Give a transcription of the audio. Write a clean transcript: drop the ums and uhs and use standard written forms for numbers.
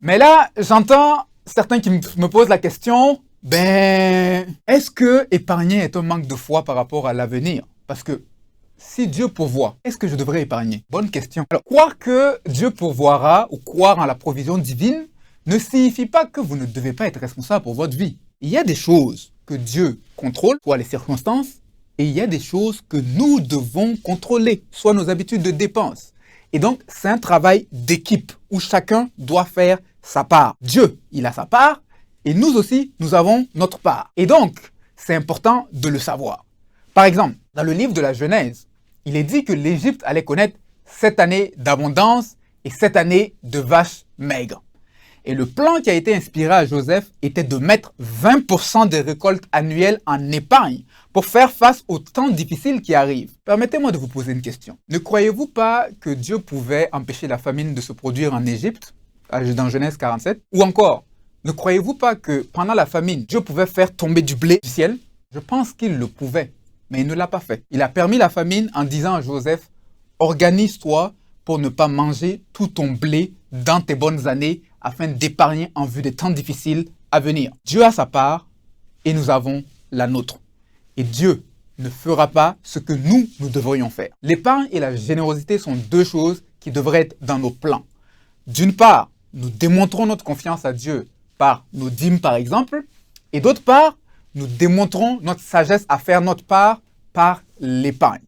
Mais là, j'entends certains qui me posent la question, est-ce que épargner est un manque de foi par rapport à l'avenir? Parce que si Dieu pourvoit, est-ce que je devrais épargner? Bonne question. Alors, croire que Dieu pourvoira ou croire en la provision divine ne signifie pas que vous ne devez pas être responsable pour votre vie. Il y a des choses que Dieu contrôle, soit les circonstances, et il y a des choses que nous devons contrôler, soit nos habitudes de dépenses. Et donc, c'est un travail d'équipe où chacun doit faire sa part. Dieu, il a sa part, et nous aussi, nous avons notre part. Et donc, c'est important de le savoir. Par exemple, dans le livre de la Genèse, il est dit que l'Égypte allait connaître 7 années d'abondance et 7 années de vaches maigres. Et le plan qui a été inspiré à Joseph était de mettre 20% des récoltes annuelles en épargne pour faire face aux temps difficiles qui arrivent. Permettez-moi de vous poser une question. Ne croyez-vous pas que Dieu pouvait empêcher la famine de se produire en Égypte, dans Genèse 47? Ou encore, ne croyez-vous pas que pendant la famine, Dieu pouvait faire tomber du blé du ciel? Je pense qu'il le pouvait, mais il ne l'a pas fait. Il a permis la famine en disant à Joseph, organise-toi pour ne pas manger tout ton blé dans tes bonnes années afin d'épargner en vue des temps difficiles à venir. Dieu a sa part et nous avons la nôtre. Et Dieu ne fera pas ce que nous devrions faire. L'épargne et la générosité sont deux choses qui devraient être dans nos plans. D'une part, nous démontrons notre confiance à Dieu par nos dîmes par exemple, et d'autre part, nous démontrons notre sagesse à faire notre part par l'épargne.